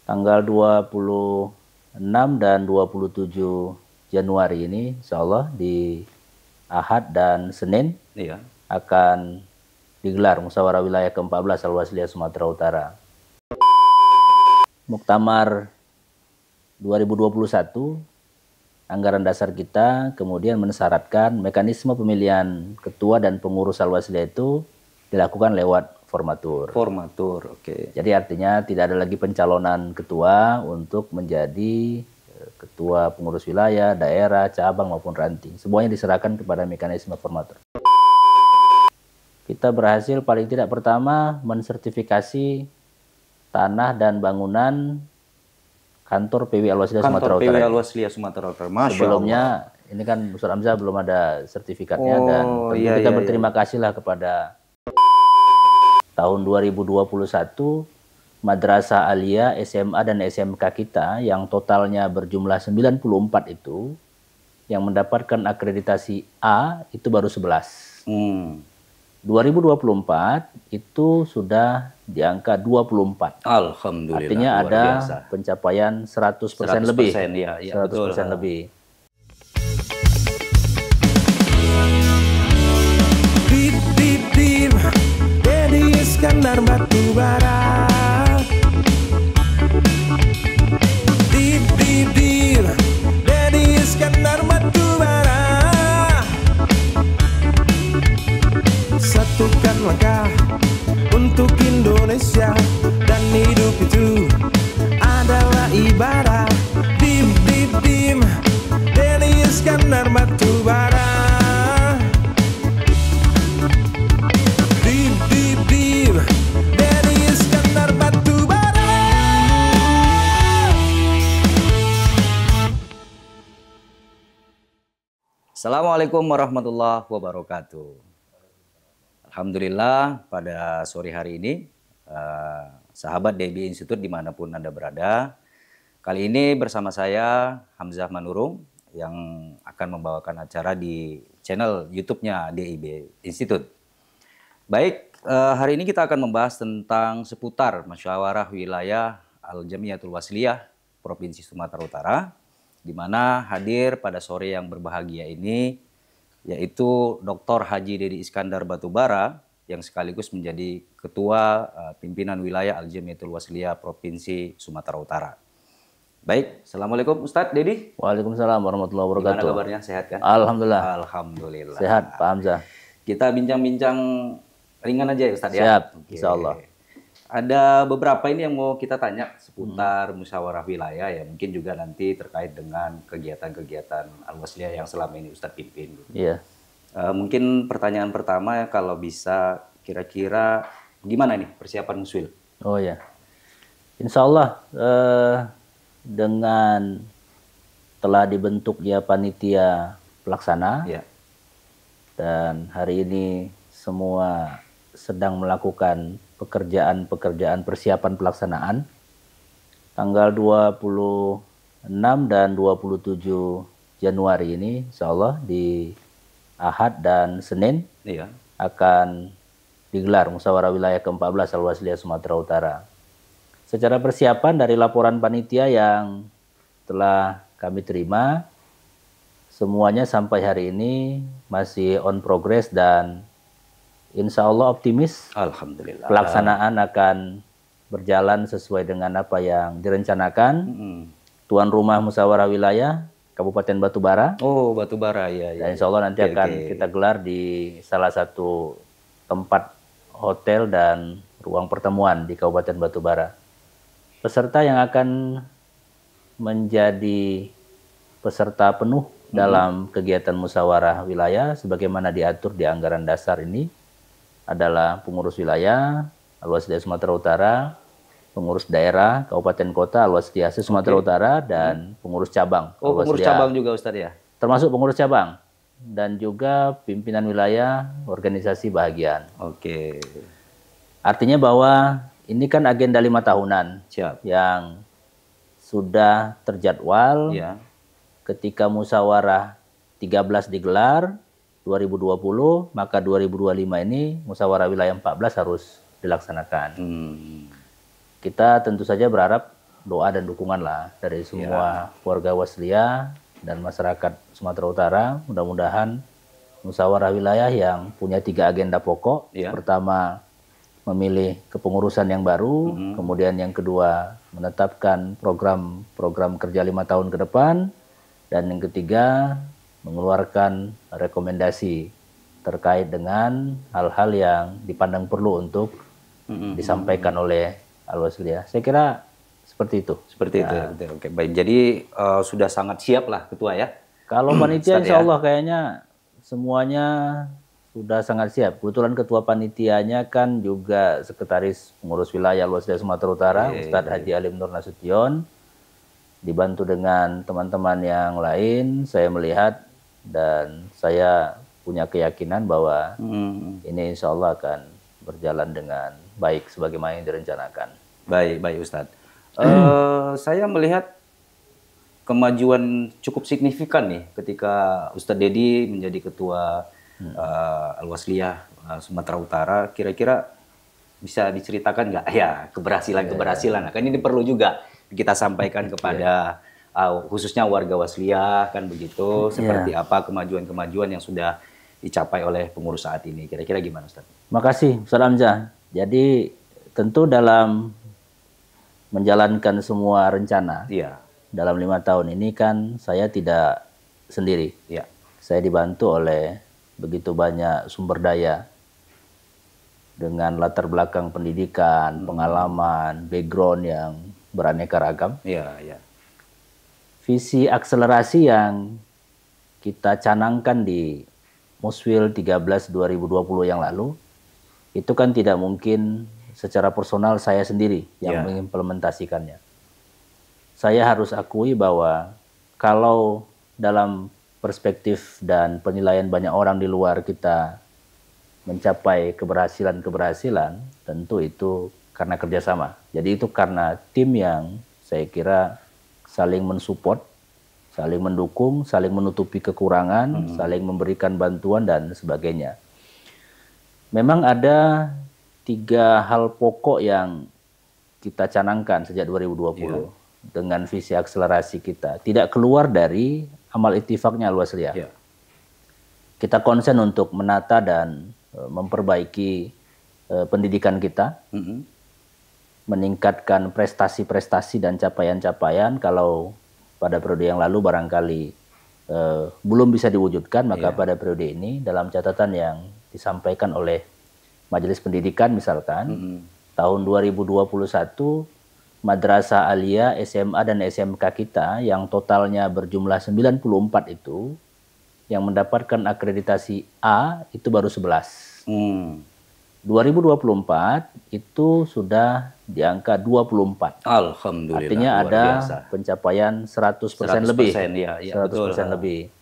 tanggal 26 dan 27 Januari ini, insya Allah di Ahad dan Senin akan digelar Musyawarah Wilayah ke-14 Al-Wasliyah Sumatera Utara. Muktamar 2021, anggaran dasar kita kemudian mensyaratkan mekanisme pemilihan ketua dan pengurus Al-Wasliyah itu dilakukan lewat formatur. Formatur, oke. Jadi artinya tidak ada lagi pencalonan ketua untuk menjadi ketua pengurus wilayah, daerah, cabang maupun ranting. Semuanya diserahkan kepada mekanisme formatur. Kita berhasil paling tidak pertama mensertifikasi tanah dan bangunan kantor PW Al-Wasliyah Sumatera Utara. Kantor PW Al-Wasliyah Sumatera Utara. Sebelumnya ini kan Ustaz Hamzah belum ada sertifikatnya dan tentu kita berterima kasihlah kepada tahun 2021 Madrasah Aliyah, SMA dan SMK kita yang totalnya berjumlah 94 itu yang mendapatkan akreditasi A itu baru 11. 2024 itu sudah di angka 24. Alhamdulillah. Artinya ada pencapaian 100% lebih. 100% lebih. Dedi Iskandar Batubara. Dedi Iskandar Batubara. Satukan langkah untuk Indonesia dan hidup itu adalah ibadah. Dim Dedi Iskandar Batubara. Dedi Iskandar Batubara. Assalamualaikum warahmatullahi wabarakatuh. Alhamdulillah pada sore hari ini sahabat DIB Institute dimanapun Anda berada, kali ini bersama saya Hamzah Manurung yang akan membawakan acara di channel YouTube-nya DIB Institute. Baik, hari ini kita akan membahas tentang seputar Musyawarah Wilayah Al-Jamiatul Wasliyah Provinsi Sumatera Utara, di mana hadir pada sore yang berbahagia ini yaitu Dr. Haji Dedi Iskandar Batubara yang sekaligus menjadi Ketua Pimpinan Wilayah Al-Jamiatul Wasliyah Provinsi Sumatera Utara. Baik, Assalamualaikum Ustadz Dedi. Waalaikumsalam warahmatullahi wabarakatuh. Gimana kabarnya, sehat kan? Alhamdulillah. Alhamdulillah. Sehat Pak Hamzah. Kita bincang-bincang ringan aja ya Ustadz ya. Siap, insya Allah. Ada beberapa ini yang mau kita tanya seputar musyawarah wilayah ya, mungkin juga nanti terkait dengan kegiatan-kegiatan Al-Wasliyah yang selama ini Ustadz pimpin. Iya. Mungkin pertanyaan pertama kalau bisa kira-kira gimana nih persiapan Muswil? Oh ya, insya Allah dengan telah dibentuknya panitia pelaksana dan hari ini semua sedang melakukan pekerjaan persiapan pelaksanaan. Tanggal 26 dan 27 Januari ini insya Allah di Ahad dan Senin akan digelar Musyawarah Wilayah ke-14 Al-Wasliyah Sumatera Utara. Secara persiapan dari laporan panitia yang telah kami terima, semuanya sampai hari ini masih on progress dan insya Allah optimis. Alhamdulillah. Pelaksanaan akan berjalan sesuai dengan apa yang direncanakan. Tuan rumah Musyawarah Wilayah Kabupaten Batubara. Oh, Batubara ya. Dan insya Allah nanti akan kita gelar di salah satu tempat hotel dan ruang pertemuan di Kabupaten Batubara. Peserta yang akan menjadi peserta penuh dalam kegiatan musyawarah wilayah sebagaimana diatur di anggaran dasar ini adalah pengurus wilayah Al-Wasliyah Sumatera Utara, pengurus daerah Kabupaten Kota Al-Wasliyah Sumatera Utara, dan pengurus cabang. Oh, pengurus cabang juga Ustadz ya? Termasuk pengurus cabang dan juga pimpinan wilayah organisasi bahagian. Oke. Artinya bahwa ini kan agenda 5 tahunan yang sudah terjadwal ketika musyawarah 13 digelar 2020, maka 2025 ini musyawarah wilayah 14 harus dilaksanakan. Kita tentu saja berharap doa dan dukungan lah dari semua warga Wasliyah dan masyarakat Sumatera Utara. Mudah-mudahan musyawarah wilayah yang punya 3 agenda pokok. Pertama, memilih kepengurusan yang baru, kemudian yang kedua menetapkan program kerja 5 tahun ke depan, dan yang ketiga mengeluarkan rekomendasi terkait dengan hal-hal yang dipandang perlu untuk disampaikan oleh Al-Wasliyah. Saya kira seperti itu. Seperti itu. Oke, baik. Jadi sudah sangat siap lah Ketua ya. Kalau panitia insya Allah kayaknya semuanya sudah sangat siap. Kebetulan ketua panitianya kan juga sekretaris pengurus wilayah Al-Wasliyah Sumatera Utara, Ustadz Haji Alim Nur Nasution. Dibantu dengan teman-teman yang lain, saya melihat dan saya punya keyakinan bahwa ini insya Allah akan berjalan dengan baik sebagaimana yang direncanakan. Baik Ustadz. Saya melihat kemajuan cukup signifikan nih ketika Ustadz Dedi menjadi ketua Al-Wasliyah Sumatera Utara. Kira-kira bisa diceritakan nggak ya keberhasilan? Kan ini perlu juga kita sampaikan kepada khususnya warga Wasliyah kan begitu, seperti apa kemajuan-kemajuan yang sudah dicapai oleh pengurus saat ini. Kira-kira gimana Ustaz? Makasih Ustaz Hamzah. Jadi tentu dalam menjalankan semua rencana dalam 5 tahun ini kan saya tidak sendiri. Saya dibantu oleh begitu banyak sumber daya dengan latar belakang pendidikan, pengalaman, background yang beraneka ragam. Visi akselerasi yang kita canangkan di Muswil 13 2020 yang lalu itu kan tidak mungkin secara personal saya sendiri yang mengimplementasikannya. Saya harus akui bahwa kalau dalam perspektif dan penilaian banyak orang di luar kita mencapai keberhasilan, tentu itu karena kerjasama. Jadi itu karena tim yang saya kira saling mensupport, saling mendukung, saling menutupi kekurangan, saling memberikan bantuan dan sebagainya. Memang ada 3 hal pokok yang kita canangkan sejak 2020 dengan visi akselerasi kita. Tidak keluar dari amal ittifaqnya Al-Wasliyah. Kita konsen untuk menata dan memperbaiki pendidikan kita, meningkatkan prestasi-prestasi dan capaian-capaian. Kalau pada periode yang lalu barangkali belum bisa diwujudkan, maka pada periode ini dalam catatan yang disampaikan oleh Majelis Pendidikan misalkan, tahun 2021 Madrasah Aliyah, SMA dan SMK kita yang totalnya berjumlah 94 itu, yang mendapatkan akreditasi A itu baru 11. 2024 itu sudah di angka 24. Alhamdulillah. Artinya ada pencapaian 100% lebih. 100% lebih.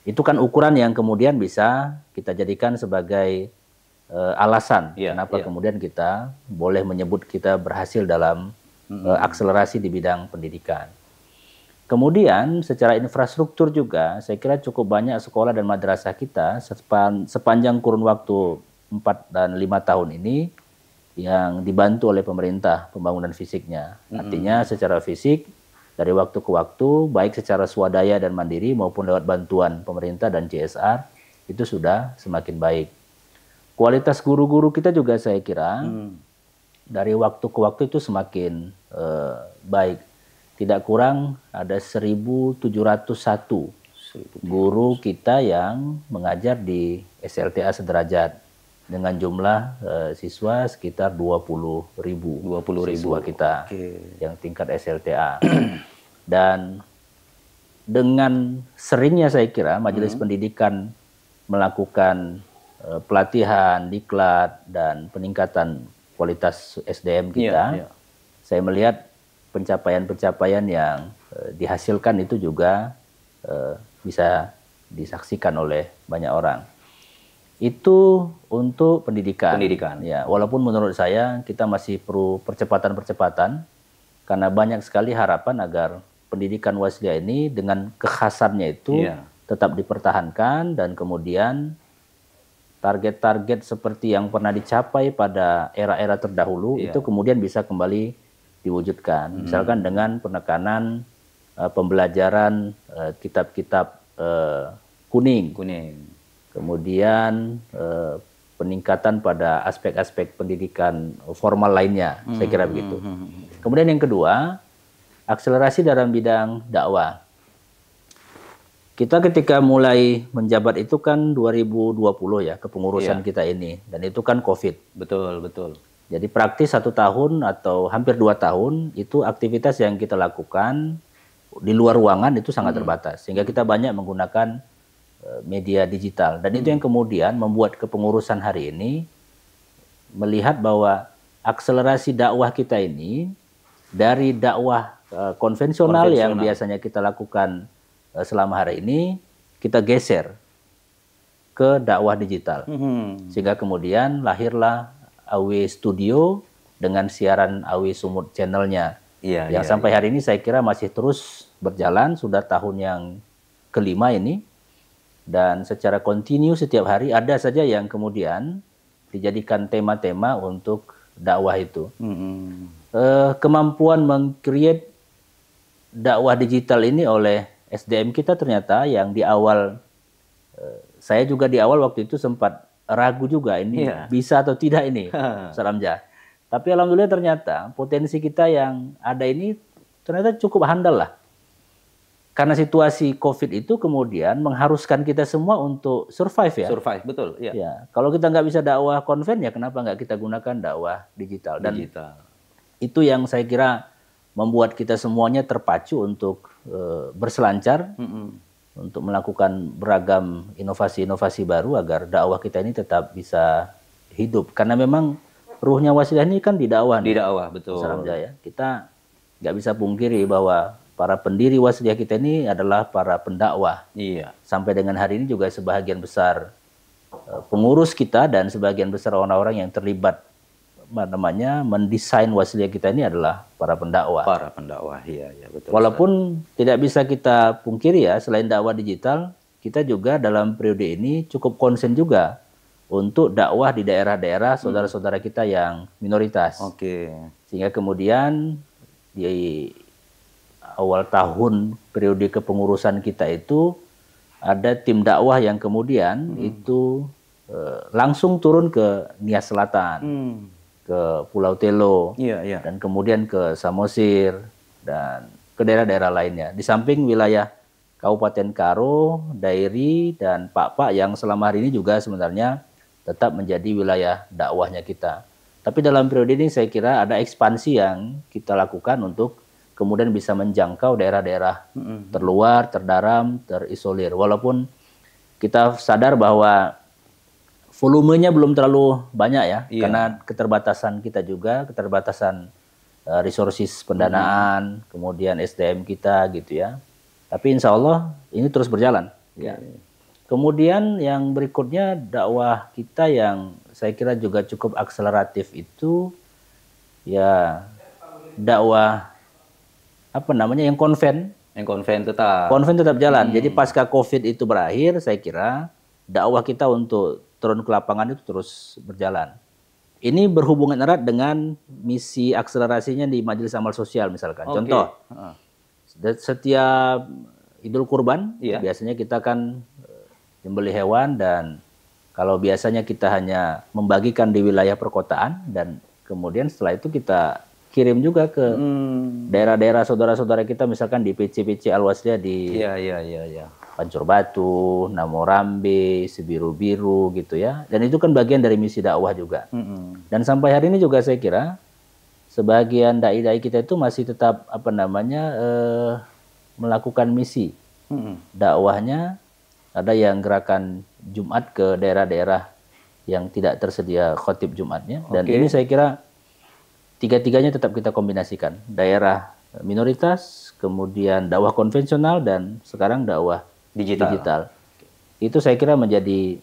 Itu kan ukuran yang kemudian bisa kita jadikan sebagai alasan kenapa kemudian kita boleh menyebut kita berhasil dalam akselerasi di bidang pendidikan. Kemudian secara infrastruktur juga saya kira cukup banyak sekolah dan madrasah kita sepanjang kurun waktu 4 dan 5 tahun ini yang dibantu oleh pemerintah pembangunan fisiknya. Artinya secara fisik dari waktu ke waktu baik secara swadaya dan mandiri maupun lewat bantuan pemerintah dan CSR itu sudah semakin baik. Kualitas guru-guru kita juga saya kira dari waktu ke waktu itu semakin baik. Tidak kurang ada 1.701 guru kita yang mengajar di SLTA sederajat dengan jumlah siswa sekitar 20.000 siswa kita yang tingkat SLTA. Dan dengan seringnya saya kira Majelis Pendidikan melakukan pelatihan, diklat, dan peningkatan kualitas SDM kita, saya melihat pencapaian-pencapaian yang dihasilkan itu juga bisa disaksikan oleh banyak orang. Itu untuk pendidikan. Ya, walaupun menurut saya kita masih perlu percepatan-percepatan karena banyak sekali harapan agar pendidikan Wasliyah ini dengan kekhasannya itu tetap dipertahankan dan kemudian target-target seperti yang pernah dicapai pada era-era terdahulu itu kemudian bisa kembali diwujudkan. Misalkan dengan penekanan pembelajaran kitab-kitab kuning. Kemudian peningkatan pada aspek-aspek pendidikan formal lainnya, saya kira begitu. Kemudian yang kedua, akselerasi dalam bidang dakwah. Kita ketika mulai menjabat itu kan 2020 ya, kepengurusan kita ini. Dan itu kan COVID. Betul. Jadi praktis 1 tahun atau hampir 2 tahun, itu aktivitas yang kita lakukan di luar ruangan itu sangat terbatas. Sehingga kita banyak menggunakan media digital. Dan itu yang kemudian membuat kepengurusan hari ini melihat bahwa akselerasi dakwah kita ini dari dakwah konvensional yang biasanya kita lakukan selama hari ini, kita geser ke dakwah digital. Sehingga kemudian lahirlah AW Studio dengan siaran AW Sumut channelnya. Yang sampai hari ini saya kira masih terus berjalan, sudah tahun yang kelima ini. Dan secara kontinu setiap hari ada saja yang kemudian dijadikan tema-tema untuk dakwah itu. Kemampuan meng-create dakwah digital ini oleh SDM kita ternyata yang di awal, saya juga di awal waktu itu sempat ragu juga ini bisa atau tidak ini, Ustaz Hamzah. Tapi alhamdulillah ternyata potensi kita yang ada ini ternyata cukup handal lah. Karena situasi COVID itu kemudian mengharuskan kita semua untuk survive ya. Survive, betul. Ya, kalau kita nggak bisa dakwah konven ya kenapa nggak kita gunakan dakwah digital. Dan itu yang saya kira membuat kita semuanya terpacu untuk berselancar, untuk melakukan beragam inovasi-inovasi baru agar dakwah kita ini tetap bisa hidup. Karena memang ruhnya Wasilah ini kan di dakwah. Di dakwah, betul. Ya. Kita nggak bisa pungkiri bahwa para pendiri Wasilah kita ini adalah para pendakwah. Sampai dengan hari ini juga sebagian besar pengurus kita dan sebagian besar orang-orang yang terlibat mendesain Wasilah kita ini adalah para pendakwah. Iya, betul. Walaupun tidak bisa kita pungkiri ya, selain dakwah digital, kita juga dalam periode ini cukup konsen juga untuk dakwah di daerah-daerah saudara-saudara kita yang minoritas. Sehingga kemudian di awal tahun periode kepengurusan kita itu ada tim dakwah yang kemudian itu langsung turun ke Nias Selatan, ke Pulau Telo, dan kemudian ke Samosir dan ke daerah-daerah lainnya. Di samping wilayah Kabupaten Karo, Dairi, dan Pak yang selama hari ini juga sebenarnya tetap menjadi wilayah dakwahnya kita. Tapi dalam periode ini saya kira ada ekspansi yang kita lakukan untuk kemudian bisa menjangkau daerah-daerah terluar, terdaram, terisolir. Walaupun kita sadar bahwa volumenya belum terlalu banyak ya, karena keterbatasan kita juga, keterbatasan resources pendanaan, kemudian SDM kita gitu ya. Tapi insya Allah ini terus berjalan. Kemudian yang berikutnya dakwah kita yang saya kira juga cukup akseleratif itu ya dakwah yang konven. Konven tetap jalan. Jadi pasca COVID itu berakhir, saya kira dakwah kita untuk turun ke lapangan itu terus berjalan. Ini berhubungan erat dengan misi akselerasinya di Majelis Amal Sosial misalkan. Contoh, setiap Idul Kurban, biasanya kita kan menyembelih hewan, dan kalau biasanya kita hanya membagikan di wilayah perkotaan, dan kemudian setelah itu kita kirim juga ke daerah-daerah saudara-saudara kita, misalkan di PC-PC Al-Wasilah di Pancur Batu, Namorambe, Sebiru-Biru gitu ya. Dan itu kan bagian dari misi dakwah juga. Dan sampai hari ini juga saya kira sebagian dai-dai kita itu masih tetap melakukan misi dakwahnya. Ada yang gerakan Jumat ke daerah-daerah yang tidak tersedia khotib Jumatnya. Dan ini saya kira tiga-tiganya tetap kita kombinasikan. Daerah minoritas, kemudian dakwah konvensional, dan sekarang dakwah digital. Itu saya kira menjadi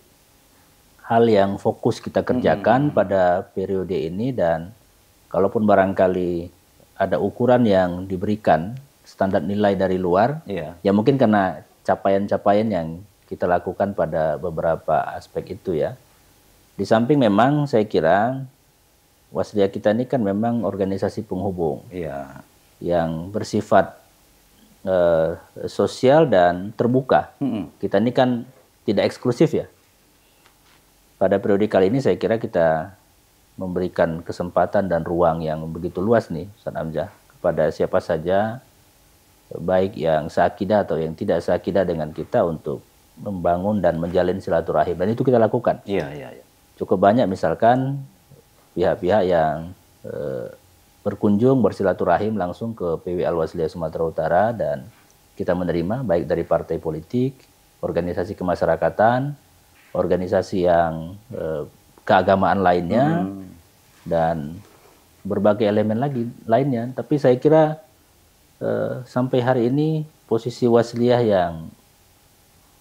hal yang fokus kita kerjakan pada periode ini. Dan kalaupun barangkali ada ukuran yang diberikan, standar nilai dari luar, ya mungkin karena capaian-capaian yang kita lakukan pada beberapa aspek itu ya. Di samping memang saya kira Waslia kita ini kan memang organisasi penghubung Iya. yang bersifat sosial dan terbuka. Kita ini kan tidak eksklusif ya. Pada periode kali ini saya kira kita memberikan kesempatan dan ruang yang begitu luas nih, Ustaz Hamzah, kepada siapa saja, baik yang seakidah atau yang tidak seakidah dengan kita untuk membangun dan menjalin silaturahim. Dan itu kita lakukan. Iya, iya, iya. Cukup banyak misalkan pihak-pihak yang berkunjung bersilaturahim langsung ke PW Al-Wasliyah Sumatera Utara dan kita menerima baik dari partai politik, organisasi kemasyarakatan, organisasi yang keagamaan lainnya dan berbagai elemen lagi lainnya. Tapi saya kira sampai hari ini posisi Wasliyah yang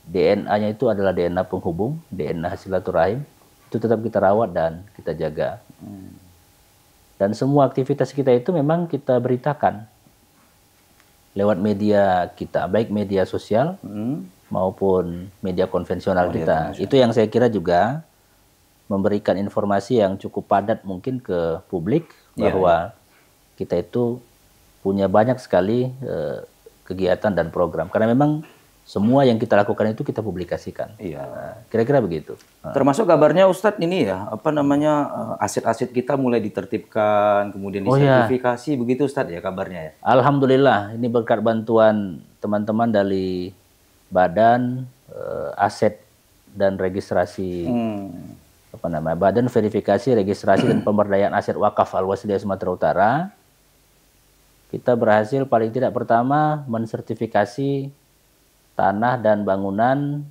DNA-nya itu adalah DNA penghubung, DNA silaturahim, itu tetap kita rawat dan kita jaga. Dan semua aktivitas kita itu memang kita beritakan lewat media kita, baik media sosial maupun media konvensional kita. Itu yang saya kira juga memberikan informasi yang cukup padat mungkin ke publik bahwa kita itu punya banyak sekali kegiatan dan program. Karena memang semua yang kita lakukan itu kita publikasikan. Iya. Kira-kira begitu. Termasuk kabarnya Ustadz ini ya, aset-aset kita mulai ditertibkan, kemudian disertifikasi, begitu Ustadz ya kabarnya ya? Alhamdulillah, ini berkat bantuan teman-teman dari Badan Aset dan Registrasi, Badan Verifikasi, Registrasi dan Pemberdayaan Aset Wakaf Al-Wasliyah Sumatera Utara. Kita berhasil paling tidak pertama mensertifikasi tanah dan bangunan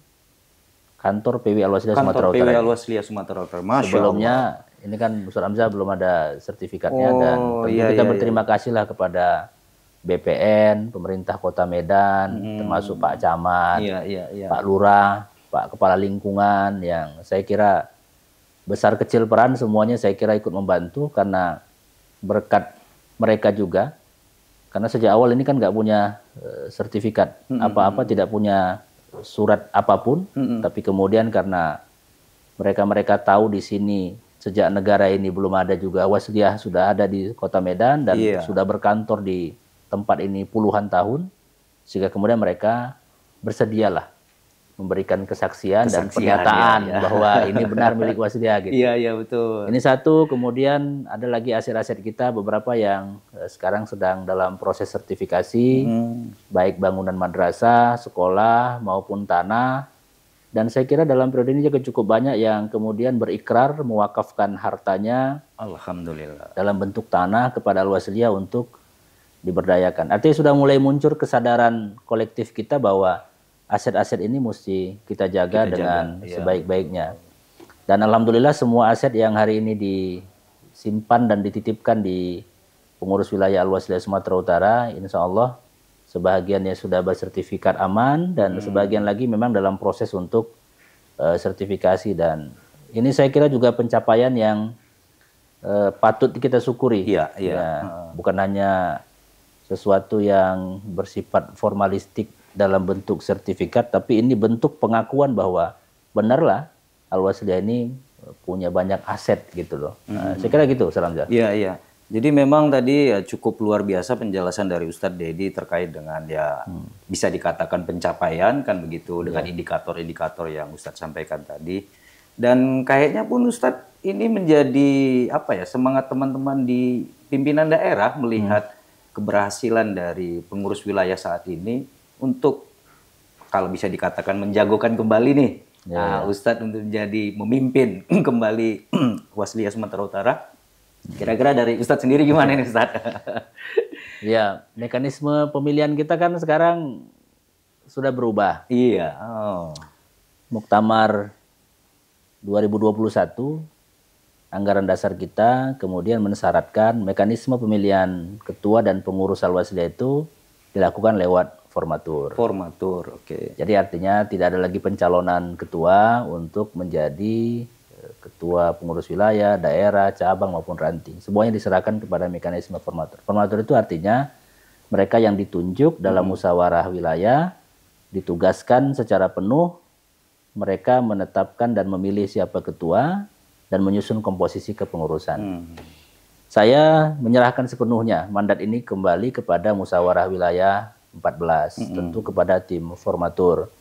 kantor PW Al-Wasliyah Sumatera Utara. Kantor PW Al-Wasliyah Sumatera Utara. Sebelumnya ini kan Ustaz Hamzah belum ada sertifikatnya dan kita berterima kasihlah kepada BPN, pemerintah Kota Medan, termasuk Pak Camat, Pak Lurah, Pak Kepala Lingkungan yang saya kira besar kecil peran semuanya saya kira ikut membantu karena berkat mereka juga. Karena sejak awal ini kan nggak punya sertifikat apa-apa, tidak punya surat apapun, tapi kemudian karena mereka tahu di sini sejak negara ini belum ada juga Wasliyah sudah ada di Kota Medan dan sudah berkantor di tempat ini puluhan tahun, sehingga kemudian mereka bersedialah memberikan kesaksian dan pernyataan bahwa ini benar milik Wasliyah gitu. Iya, betul. Ini satu, kemudian ada lagi aset-aset kita beberapa yang sekarang sedang dalam proses sertifikasi, baik bangunan madrasah, sekolah maupun tanah. Dan saya kira dalam periode ini juga cukup banyak yang kemudian berikrar mewakafkan hartanya, alhamdulillah, dalam bentuk tanah kepada Al-Wasliyah untuk diberdayakan. Artinya sudah mulai muncul kesadaran kolektif kita bahwa aset-aset ini mesti kita jaga dengan sebaik-baiknya. Dan alhamdulillah semua aset yang hari ini disimpan dan dititipkan di pengurus wilayah Al-Wasliyah Sumatera Utara, insya Allah sebagiannya sudah bersertifikat aman dan sebagian lagi memang dalam proses untuk sertifikasi. Dan ini saya kira juga pencapaian yang patut kita syukuri. Bukan hanya sesuatu yang bersifat formalistik dalam bentuk sertifikat, tapi ini bentuk pengakuan bahwa benarlah Al-Wasliyah ini punya banyak aset gitu loh. Saya kira gitu, Salam Jah. Iya. Jadi memang tadi cukup luar biasa penjelasan dari Ustadz Dedi terkait dengan bisa dikatakan pencapaian kan begitu dengan indikator-indikator yang Ustadz sampaikan tadi. Dan kayaknya pun Ustadz ini menjadi semangat teman-teman di pimpinan daerah melihat keberhasilan dari pengurus wilayah saat ini untuk kalau bisa dikatakan menjagokan kembali nih Ustadz untuk menjadi memimpin kembali Wasliyah Sumatera Utara. Kira-kira dari Ustadz sendiri gimana nih Ustadz? Ya, mekanisme pemilihan kita kan sekarang sudah berubah. Iya. Muktamar 2021 anggaran dasar kita kemudian mensyaratkan mekanisme pemilihan ketua dan pengurus Al-Wasliyah itu dilakukan lewat formatur. Oke. Jadi artinya tidak ada lagi pencalonan ketua untuk menjadi ketua pengurus wilayah, daerah, cabang maupun ranting. Semuanya diserahkan kepada mekanisme formatur. Formatur itu artinya mereka yang ditunjuk dalam musyawarah wilayah ditugaskan secara penuh, mereka menetapkan dan memilih siapa ketua dan menyusun komposisi kepengurusan. saya menyerahkan sepenuhnya mandat ini kembali kepada musyawarah wilayah 14, tentu kepada tim formatur.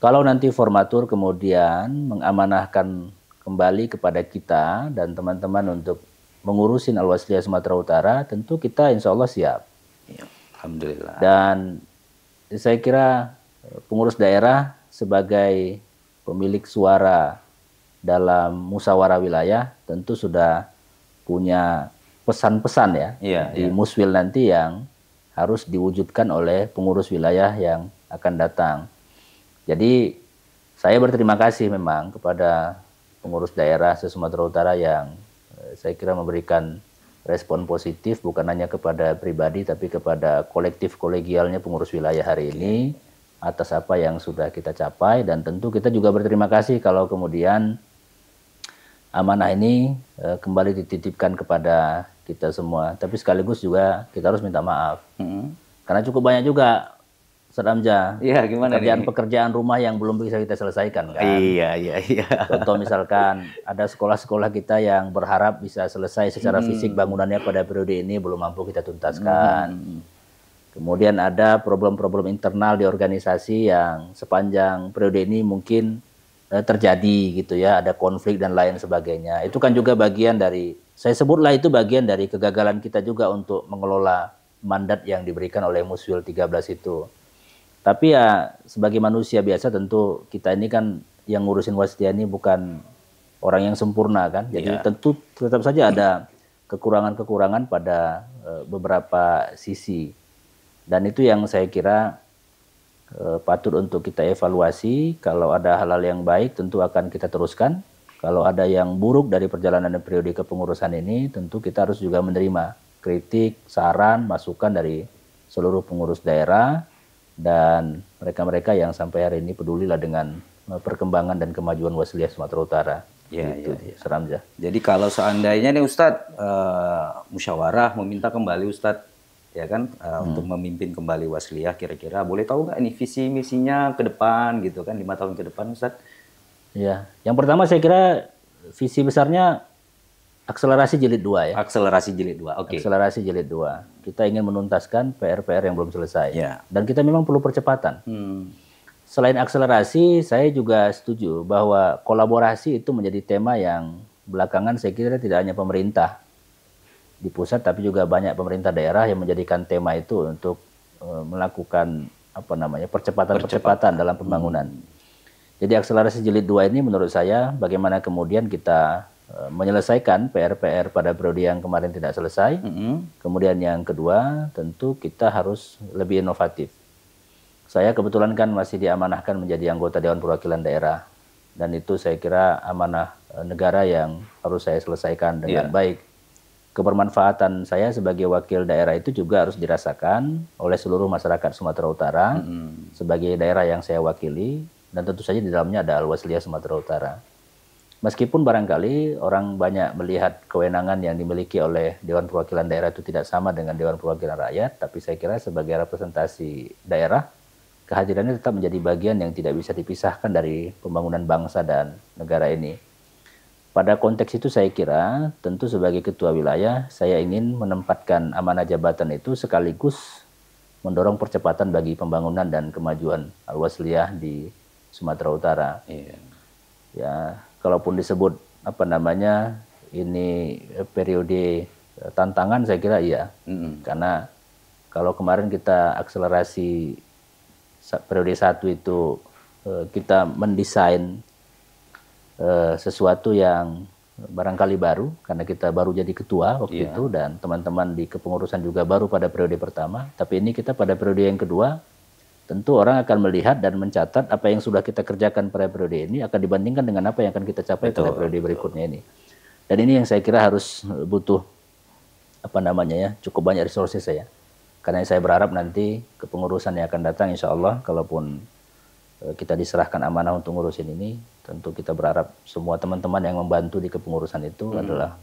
Kalau nanti formatur kemudian mengamanahkan kembali kepada kita dan teman-teman untuk mengurusin Al-Wasliyah Sumatera Utara, tentu kita insya Allah siap. Ya, alhamdulillah. Dan saya kira pengurus daerah sebagai pemilik suara dalam musyawarah wilayah tentu sudah punya pesan-pesan ya di Muswil nanti yang harus diwujudkan oleh pengurus wilayah yang akan datang. Jadi saya berterima kasih memang kepada pengurus daerah se-Sumatera Utara yang saya kira memberikan respon positif bukan hanya kepada pribadi tapi kepada kolektif kolegialnya pengurus wilayah hari ini atas apa yang sudah kita capai, dan tentu kita juga berterima kasih kalau kemudian amanah ini kembali dititipkan kepada kita semua. Tapi sekaligus juga kita harus minta maaf. Karena cukup banyak juga, Ustaz Hamzah, pekerjaan rumah yang belum bisa kita selesaikan kan. Iya. Contoh misalkan ada sekolah-sekolah kita yang berharap bisa selesai secara fisik bangunannya pada periode ini belum mampu kita tuntaskan. Kemudian ada problem-problem internal di organisasi yang sepanjang periode ini mungkin terjadi gitu ya, ada konflik dan lain sebagainya. Itu kan juga bagian dari, saya sebutlah itu bagian dari kegagalan kita juga untuk mengelola mandat yang diberikan oleh Muswil 13 itu. Tapi ya sebagai manusia biasa tentu kita ini kan yang ngurusin Wasliyah ini bukan orang yang sempurna kan. Jadi tentu tetap saja ada kekurangan-kekurangan pada beberapa sisi. Dan itu yang saya kira patut untuk kita evaluasi. Kalau ada hal-hal yang baik tentu akan kita teruskan. Kalau ada yang buruk dari perjalanan periode kepengurusan ini, tentu kita harus juga menerima kritik, saran, masukan dari seluruh pengurus daerah dan mereka-mereka yang sampai hari ini pedulilah dengan perkembangan dan kemajuan Wasliyah Sumatera Utara. Seramja. Jadi kalau seandainya nih Ustadz musyawarah meminta kembali Ustadz ya kan untuk memimpin kembali Wasliyah, kira-kira boleh tahu nggak ini visi misinya ke depan gitu kan 5 tahun ke depan Ustadz? Ya, yang pertama saya kira visi besarnya akselerasi jilid 2 ya. Akselerasi jilid 2, oke. Akselerasi jilid 2. Kita ingin menuntaskan PR-PR yang belum selesai. Dan kita memang perlu percepatan. Selain akselerasi, saya juga setuju bahwa kolaborasi itu menjadi tema yang belakangan saya kira tidak hanya pemerintah di pusat, tapi juga banyak pemerintah daerah yang menjadikan tema itu untuk melakukan percepatan dalam pembangunan. Jadi akselerasi jilid 2 ini menurut saya bagaimana kemudian kita menyelesaikan PR-PR pada periode yang kemarin tidak selesai. Kemudian yang kedua tentu kita harus lebih inovatif. Saya kebetulan kan masih diamanahkan menjadi anggota Dewan Perwakilan Daerah, dan itu saya kira amanah negara yang harus saya selesaikan dengan baik. Kebermanfaatan saya sebagai wakil daerah itu juga harus dirasakan oleh seluruh masyarakat Sumatera Utara sebagai daerah yang saya wakili, dan tentu saja di dalamnya ada Al-Wasliyah Sumatera Utara. Meskipun barangkali orang banyak melihat kewenangan yang dimiliki oleh Dewan Perwakilan Daerah itu tidak sama dengan Dewan Perwakilan Rakyat, tapi saya kira sebagai representasi daerah, kehadirannya tetap menjadi bagian yang tidak bisa dipisahkan dari pembangunan bangsa dan negara ini. Pada konteks itu saya kira tentu sebagai ketua wilayah saya ingin menempatkan amanah jabatan itu sekaligus mendorong percepatan bagi pembangunan dan kemajuan Al-Wasliyah di Sumatera Utara. Ya, kalaupun disebut ini periode tantangan, saya kira iya. Karena kalau kemarin kita akselerasi periode 1 itu kita mendesain sesuatu yang barangkali baru, karena kita baru jadi ketua waktu itu, dan teman-teman di kepengurusan juga baru pada periode pertama. Tapi ini kita pada periode yang kedua, tentu orang akan melihat dan mencatat apa yang sudah kita kerjakan pada periode ini akan dibandingkan dengan apa yang akan kita capai pada periode berikutnya ini. Dan ini yang saya kira harus butuh cukup banyak resources saya. Karena saya berharap nanti kepengurusan yang akan datang insya Allah, kalaupun kita diserahkan amanah untuk ngurusin ini, tentu kita berharap semua teman-teman yang membantu di kepengurusan itu adalah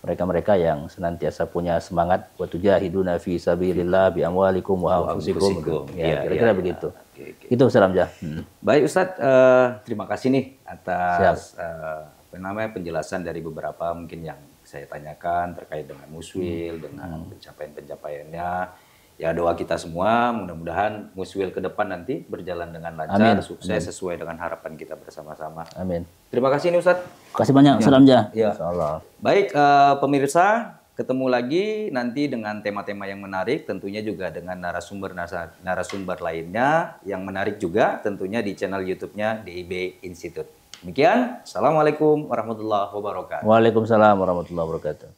mereka-mereka yang senantiasa punya semangat wa tujahiduna fi sabilillah bi amwalikum wa anfusikum. Kira-kira begitu. Itu Ustaz Hamzah. Baik Ustadz, terima kasih nih atas penjelasan dari beberapa mungkin yang saya tanyakan terkait dengan Muswil, dengan pencapaian-pencapaiannya. Ya doa kita semua, mudah-mudahan Muswil ke depan nanti berjalan dengan lancar, sukses sesuai dengan harapan kita bersama-sama. Amin. Terima kasih nih Ustadz. Terima kasih banyak Ustaz Hamzah. Ya. Insyaallah. Baik pemirsa, ketemu lagi nanti dengan tema-tema yang menarik, tentunya juga dengan narasumber lainnya yang menarik juga tentunya di channel YouTube-nya DIB Institute. Demikian, Assalamualaikum warahmatullahi wabarakatuh. Waalaikumsalam warahmatullahi wabarakatuh.